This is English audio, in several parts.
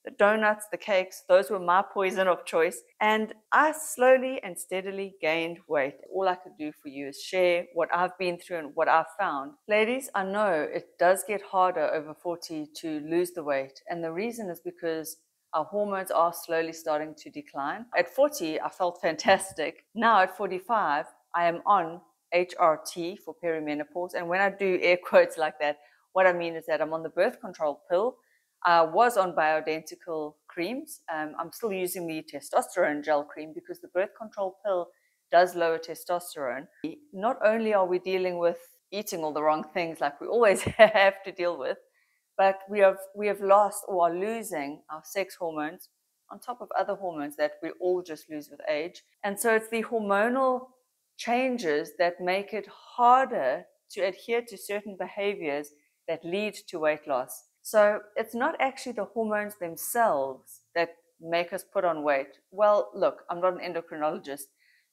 the donuts, the cakes, those were my poison of choice. And I slowly and steadily gained weight. All I could do for you is share what I've been through and what I've found. Ladies, I know it does get harder over 40 to lose the weight. And the reason is because our hormones are slowly starting to decline. At 40, I felt fantastic. Now at 45, I am on HRT for perimenopause. And when I do air quotes like that, what I mean is that I'm on the birth control pill. I was on bioidentical creams. I'm still using the testosterone gel cream because the birth control pill does lower testosterone. Not only are we dealing with eating all the wrong things like we always have to deal with, but we have lost or are losing our sex hormones on top of other hormones that we all just lose with age. And so it's the hormonal changes that make it harder to adhere to certain behaviors that lead to weight loss. So it's not actually the hormones themselves that make us put on weight. Well, look, I'm not an endocrinologist.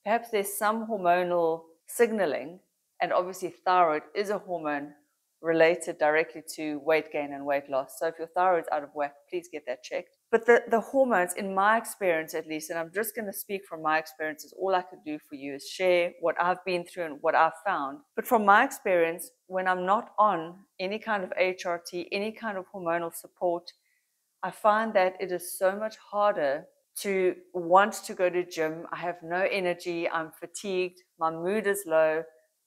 Perhaps there's some hormonal signaling, and obviously thyroid is a hormone related directly to weight gain and weight loss. So if your thyroid's out of whack, please get that checked. But the hormones, in my experience at least, and I'm just going to speak from my experiences, all I could do for you is share what I've been through and what I've found. But from my experience, when I'm not on any kind of HRT, any kind of hormonal support, I find that it is so much harder to want to go to gym. I have no energy, I'm fatigued, my mood is low,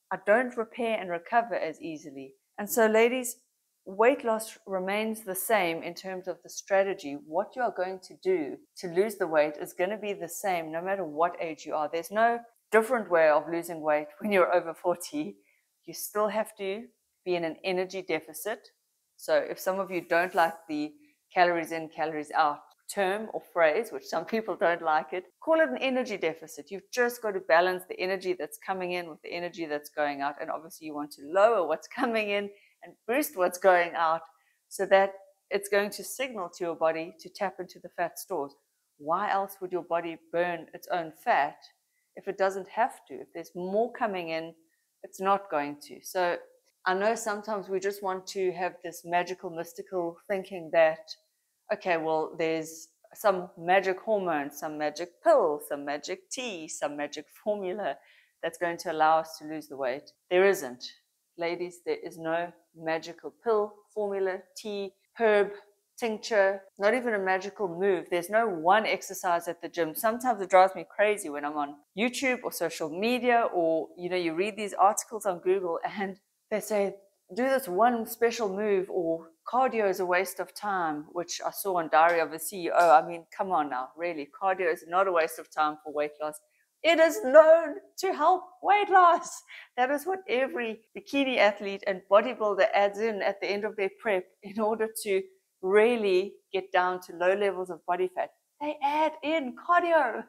I don't repair and recover as easily. And so ladies, weight loss remains the same in terms of the strategy. What you are going to do to lose the weight is going to be the same no matter what age you are. There's no different way of losing weight when you're over 40. You still have to be in an energy deficit. So if some of you don't like the calories in, calories out term or phrase, which some people don't like it, call it an energy deficit. You've just got to balance the energy that's coming in with the energy that's going out. And obviously you want to lower what's coming in and boost what's going out so that it's going to signal to your body to tap into the fat stores. Why else would your body burn its own fat if it doesn't have to? If there's more coming in, it's not going to. So I know sometimes we just want to have this magical, mystical thinking that, okay, well, there's some magic hormone, some magic pill, some magic tea, some magic formula that's going to allow us to lose the weight. There isn't. Ladies, there is no magical pill, formula, tea, herb, tincture, not even a magical move. There's no one exercise at the gym. Sometimes it drives me crazy when I'm on YouTube or social media, or you read these articles on Google and they say, do this one special move, or cardio is a waste of time, which I saw on Diary of a CEO. I mean, come on now, really, cardio is not a waste of time for weight loss. It is known to help weight loss. That is what every bikini athlete and bodybuilder adds in at the end of their prep in order to really get down to low levels of body fat. They add in cardio.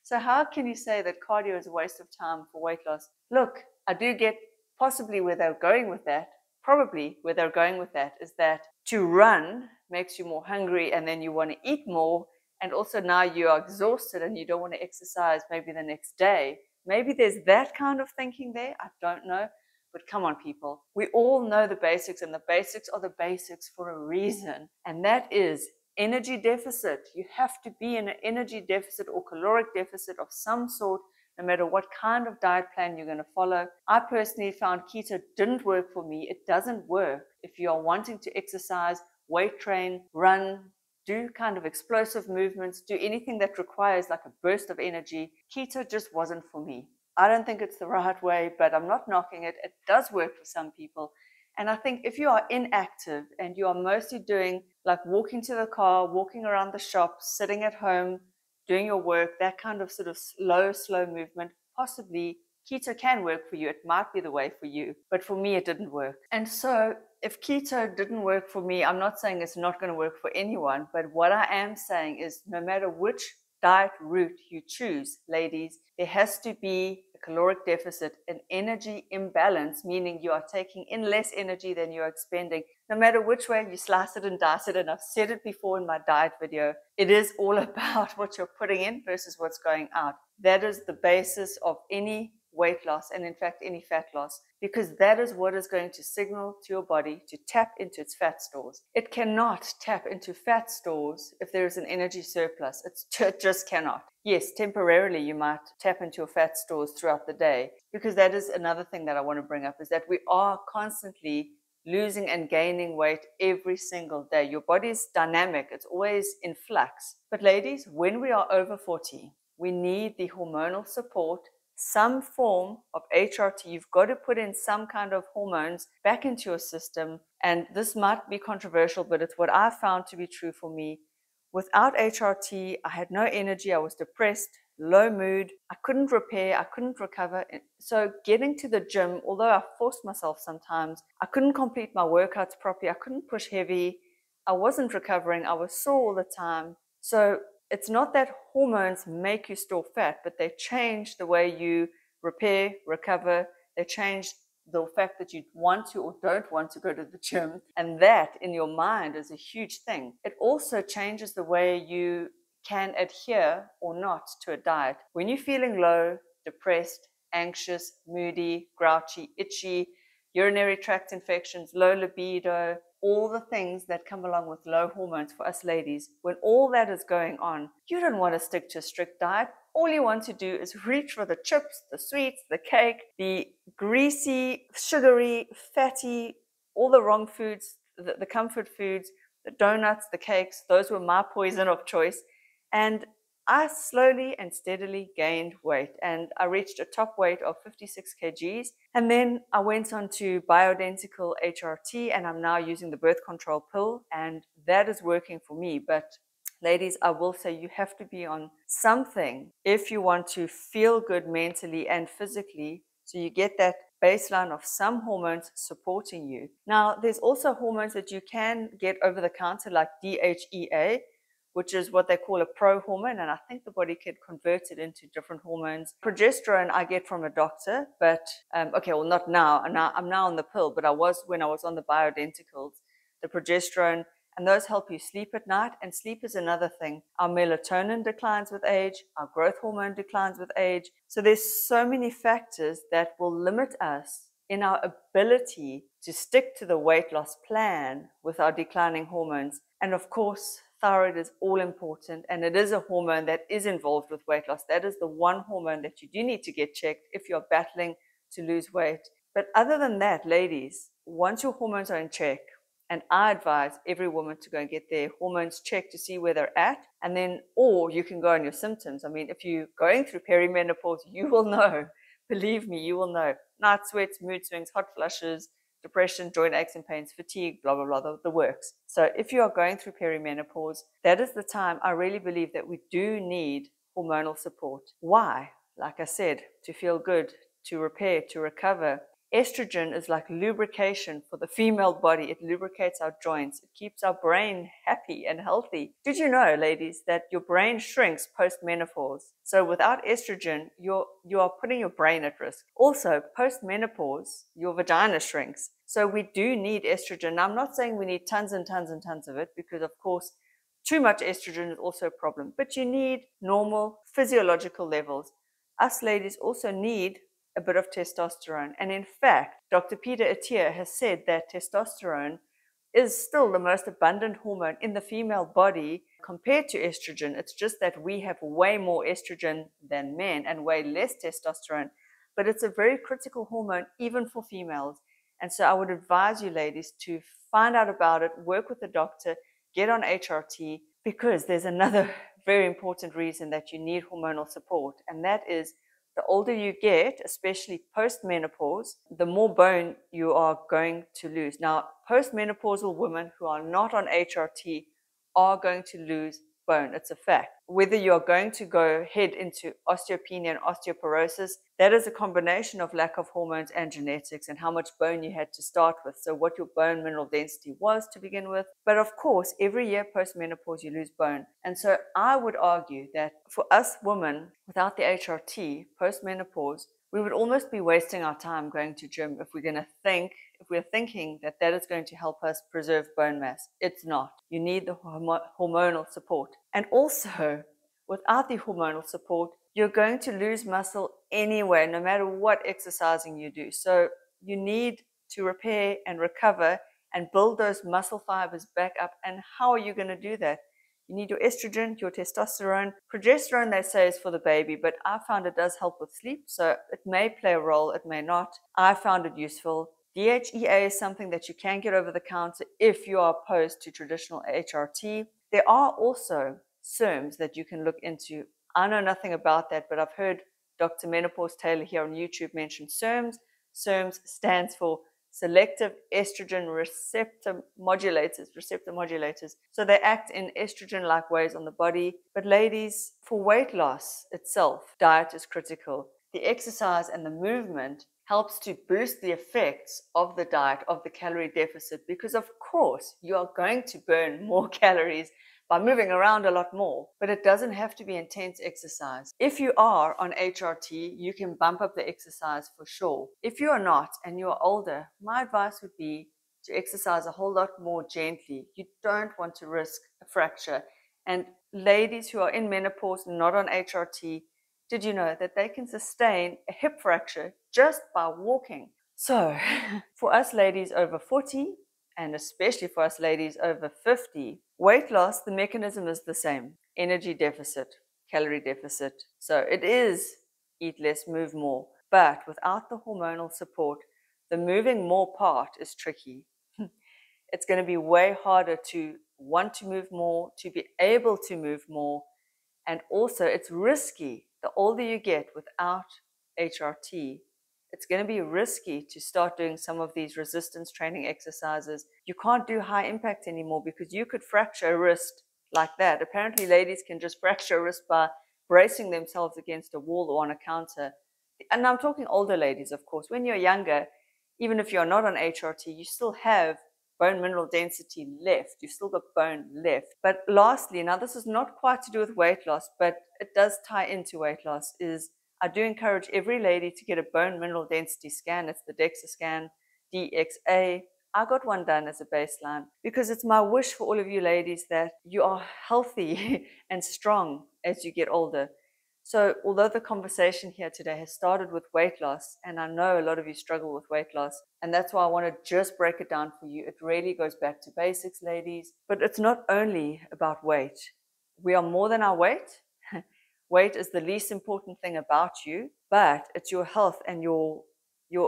So how can you say that cardio is a waste of time for weight loss? Look, I do get possibly where they're going with that. Probably where they're going with that is that to run makes you more hungry and then you want to eat more. And also now you are exhausted and you don't want to exercise maybe the next day. Maybe there's that kind of thinking there. I don't know. But come on, people. We all know the basics, and the basics are the basics for a reason. And that is energy deficit. You have to be in an energy deficit or caloric deficit of some sort, no matter what kind of diet plan you're going to follow. I personally found keto didn't work for me. It doesn't work if you are wanting to exercise, weight train, run, do kind of explosive movements, do anything that requires like a burst of energy. Keto just wasn't for me. I don't think it's the right way, but I'm not knocking it. It does work for some people. And I think if you are inactive and you are mostly doing like walking to the car, walking around the shop, sitting at home, doing your work, that kind of sort of slow movement, possibly keto can work for you. It might be the way for you, but for me, it didn't work. And so if keto didn't work for me, I'm not saying it's not going to work for anyone, but what I am saying is no matter which diet route you choose, ladies, there has to be a caloric deficit, an energy imbalance, meaning you are taking in less energy than you're expending. No matter which way you slice it and dice it, and I've said it before in my diet video, it is all about what you're putting in versus what's going out. That is the basis of any weight loss and in fact any fat loss, because that is what is going to signal to your body to tap into its fat stores. It cannot tap into fat stores if there is an energy surplus. It just cannot. Yes, temporarily you might tap into your fat stores throughout the day, because that is another thing that I want to bring up, is that we are constantly losing and gaining weight every single day. Your body is dynamic. It's always in flux. But ladies, when we are over 40, we need the hormonal support, some form of HRT. You've got to put in some kind of hormones back into your system. And this might be controversial, but it's what I found to be true for me. Without HRT, I had no energy. I was depressed, low mood. I couldn't repair. I couldn't recover. So getting to the gym, although I forced myself sometimes, I couldn't complete my workouts properly. I couldn't push heavy. I wasn't recovering. I was sore all the time. So it's not that hormones make you store fat, but they change the way you repair, recover. They change the fact that you want to or don't want to go to the gym. And that in your mind is a huge thing. It also changes the way you can adhere or not to a diet. When you're feeling low, depressed, anxious, moody, grouchy, itchy, urinary tract infections, low libido, all the things that come along with low hormones for us ladies, when all that is going on, you don't want to stick to a strict diet. All you want to do is reach for the chips, the sweets, the cake, the greasy, sugary, fatty, all the wrong foods, the comfort foods, the donuts, the cakes. Those were my poison of choice. And I slowly and steadily gained weight, and I reached a top weight of 56 kgs. And then I went on to bioidentical HRT, and I'm now using the birth control pill, and that is working for me. But ladies, I will say you have to be on something if you want to feel good mentally and physically, so you get that baseline of some hormones supporting you. Now, there's also hormones that you can get over the counter, like DHEA, which is what they call a pro-hormone, and I think the body can convert it into different hormones. Progesterone I get from a doctor, but, okay, well, not now. I'm now on the pill, but I was when I was on the bioidenticals, the progesterone, and those help you sleep at night, and sleep is another thing. Our melatonin declines with age, our growth hormone declines with age, so there's so many factors that will limit us in our ability to stick to the weight loss plan with our declining hormones. And of course, thyroid is all important, and it is a hormone that is involved with weight loss. That is the one hormone that you do need to get checked if you're battling to lose weight. But other than that, ladies, once your hormones are in check, and I advise every woman to go and get their hormones checked to see where they're at, and then, or you can go on your symptoms. I mean, if you're going through perimenopause, you will know. Believe me, you will know. Night sweats, mood swings, hot flushes, depression, joint aches and pains, fatigue, blah, blah, blah, the works. So if you are going through perimenopause, that is the time I really believe that we do need hormonal support. Why? Like I said, to feel good, to repair, to recover. Estrogen is like lubrication for the female body. It lubricates our joints. It keeps our brain happy and healthy. Did you know, ladies, that your brain shrinks post-menopause? So without estrogen, you are putting your brain at risk. Also, post-menopause, your vagina shrinks. So we do need estrogen. Now, I'm not saying we need tons and tons and tons of it, because of course, too much estrogen is also a problem. But you need normal physiological levels. Us ladies also need a bit of testosterone. And in fact, Dr. PTYA has said that testosterone is still the most abundant hormone in the female body compared to estrogen. It's just that we have way more estrogen than men and way less testosterone. But it's a very critical hormone even for females. And so I would advise you ladies to find out about it, work with a doctor, get on HRT, because there's another very important reason that you need hormonal support, and that is the older you get, especially post-menopause, the more bone you are going to lose. Now, post-menopausal women who are not on HRT are going to lose bone. It's a fact. Whether you're going to go head into osteopenia and osteoporosis, that is a combination of lack of hormones and genetics and how much bone you had to start with. So what your bone mineral density was to begin with. But of course, every year post-menopause, you lose bone. And so I would argue that for us women, without the HRT, post-menopause, we would almost be wasting our time going to gym if we're thinking that that is going to help us preserve bone mass. It's not. You need the hormonal support. And also, without the hormonal support, you're going to lose muscle anyway, no matter what exercising you do. So you need to repair and recover and build those muscle fibers back up. And how are you going to do that? You need your estrogen, your testosterone. Progesterone, they say, is for the baby, but I found it does help with sleep. So it may play a role, it may not. I found it useful. DHEA is something that you can get over the counter if you are opposed to traditional HRT. There are also SERMs that you can look into. I know nothing about that, but I've heard Dr. Menopause Taylor here on YouTube mention SERMs. SERMs stands for selective estrogen receptor modulators. So they act in estrogen-like ways on the body. But ladies, for weight loss itself, diet is critical. The exercise and the movement helps to boost the effects of the diet, of the calorie deficit, because of course you are going to burn more calories by moving around a lot more, but it doesn't have to be intense exercise. If you are on HRT, you can bump up the exercise for sure. If you are not and you are older, my advice would be to exercise a whole lot more gently. You don't want to risk a fracture. And ladies who are in menopause, not on HRT, did you know that they can sustain a hip fracture just by walking? So for us ladies over 40, and especially for us ladies over 50, weight loss, the mechanism is the same. Energy deficit, calorie deficit. So it is eat less, move more. But without the hormonal support, the moving more part is tricky. It's going to be way harder to want to move more, to be able to move more. And also it's risky. The older you get without HRT, it's going to be risky to start doing some of these resistance training exercises. You can't do high impact anymore because you could fracture a wrist like that. Apparently ladies can just fracture a wrist by bracing themselves against a wall or on a counter. And I'm talking older ladies, of course. When you're younger, even if you're not on HRT, you still have bone mineral density left. You've still got bone left. But lastly, now this is not quite to do with weight loss, but it does tie into weight loss, is I do encourage every lady to get a bone mineral density scan. It's the DEXA scan, DXA. I got one done as a baseline because it's my wish for all of you ladies that you are healthy and strong as you get older. So although the conversation here today has started with weight loss, and I know a lot of you struggle with weight loss, and that's why I want to just break it down for you. It really goes back to basics, ladies. But it's not only about weight. We are more than our weight. Weight is the least important thing about you, but it's your health and your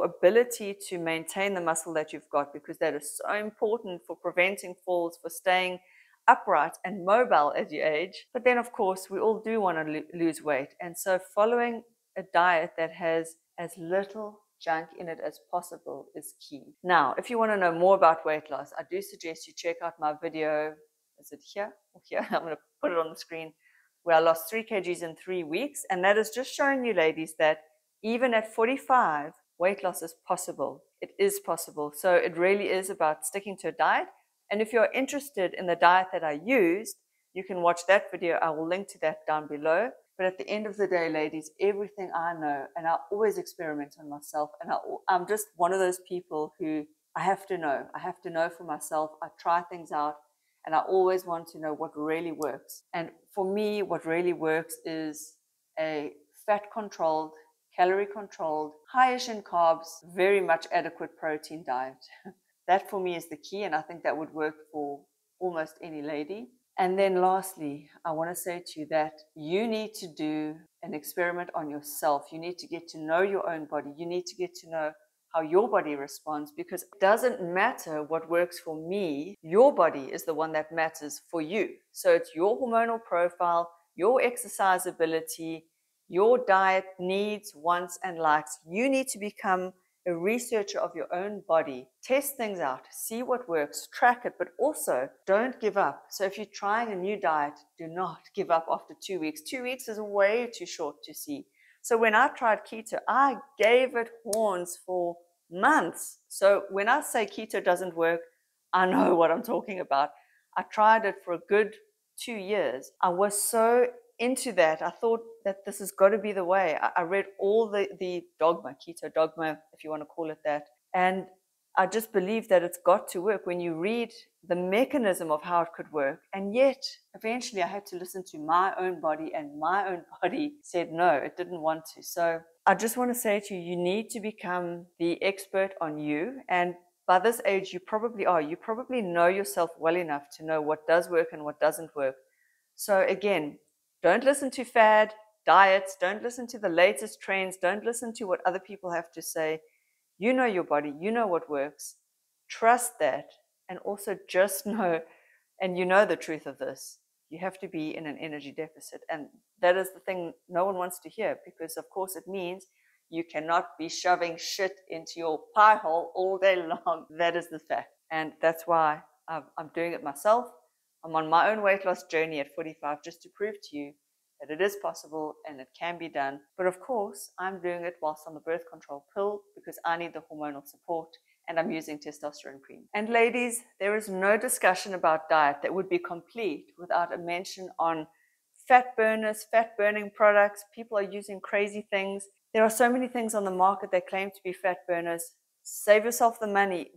ability to maintain the muscle that you've got, because that is so important for preventing falls, for staying upright and mobile as you age. But then, of course, we all do want to lose weight. And so following a diet that has as little junk in it as possible is key. Now, if you want to know more about weight loss, I do suggest you check out my video. Is it here or here? I'm going to put it on the screen, where I lost 3 kgs in 3 weeks. And that is just showing you ladies that even at 45, weight loss is possible. It is possible. So it really is about sticking to a diet. And if you're interested in the diet that I used, you can watch that video. I will link to that down below. But at the end of the day, ladies, everything I know, and I always experiment on myself, and I'm just one of those people who I have to know. I have to know for myself. I try things out, and I always want to know what really works. And for me, what really works is a fat-controlled, calorie-controlled, high-ish in carbs, very much adequate protein diet. That for me is the key, and I think that would work for almost any lady. And then lastly, I want to say to you that you need to do an experiment on yourself. You need to get to know your own body. You need to get to know how your body responds, because it doesn't matter what works for me. Your body is the one that matters for you. So it's your hormonal profile, your exercise ability, your diet needs, wants, and likes. You need to become a researcher of your own body. Test things out, see what works, track it, but also don't give up. So if you're trying a new diet, do not give up after 2 weeks. 2 weeks is way too short to see. So when I tried keto, I gave it horns for months. So when I say keto doesn't work, I know what I'm talking about. I tried it for a good 2 years. I was so into that. I thought that this has got to be the way. I read all the dogma, keto dogma, if you want to call it that. And I just believe that it's got to work when you read the mechanism of how it could work. And yet, eventually, I had to listen to my own body, and my own body said no, it didn't want to. So I just want to say to you, you need to become the expert on you. And by this age, you probably are. You probably know yourself well enough to know what does work and what doesn't work. So again, don't listen to fad diets. Don't listen to the latest trends. Don't listen to what other people have to say. You know your body, you know what works. Trust that. And also just know, and you know the truth of this, you have to be in an energy deficit. And that is the thing no one wants to hear, because of course it means you cannot be shoving shit into your pie hole all day long. That is the fact. And that's why I'm doing it myself. I'm on my own weight loss journey at 45 just to prove to you that it is possible and it can be done. But of course, I'm doing it whilst on the birth control pill because I need the hormonal support, and I'm using testosterone cream. And ladies, there is no discussion about diet that would be complete without a mention on fat burners, fat burning products. People are using crazy things. There are so many things on the market that claim to be fat burners. Save yourself the money.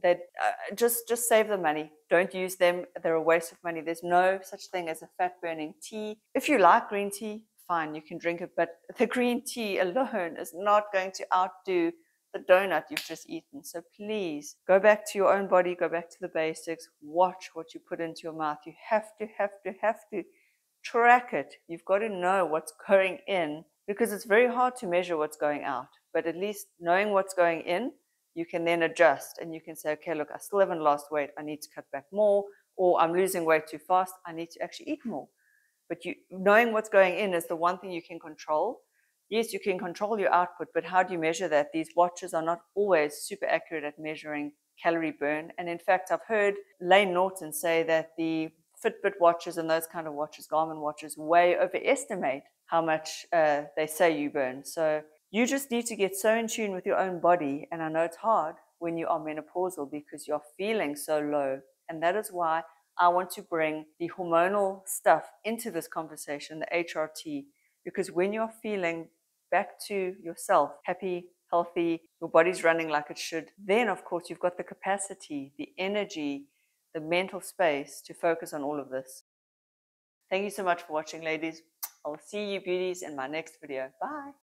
Just save the money. Don't use them. They're a waste of money. There's no such thing as a fat burning tea. If you like green tea, fine, you can drink it, but the green tea alone is not going to outdo the donut you've just eaten. So please go back to your own body, go back to the basics, watch what you put into your mouth. You have to track it. You've got to know what's going in, because it's very hard to measure what's going out. But at least knowing what's going in, you can then adjust and you can say, okay, look, I still haven't lost weight. I need to cut back more, or I'm losing weight too fast. I need to actually eat more. But knowing what's going in is the one thing you can control. Yes, you can control your output, but how do you measure that? These watches are not always super accurate at measuring calorie burn. And in fact, I've heard Lane Norton say that the Fitbit watches and those kind of watches, Garmin watches, way overestimate how much they say you burn. So you just need to get so in tune with your own body. And I know it's hard when you are menopausal because you're feeling so low. And that is why I want to bring the hormonal stuff into this conversation, the HRT, because when you're feeling back to yourself, happy, healthy, your body's running like it should, then of course you've got the capacity, the energy, the mental space to focus on all of this. Thank you so much for watching, ladies. I'll see you beauties in my next video. Bye.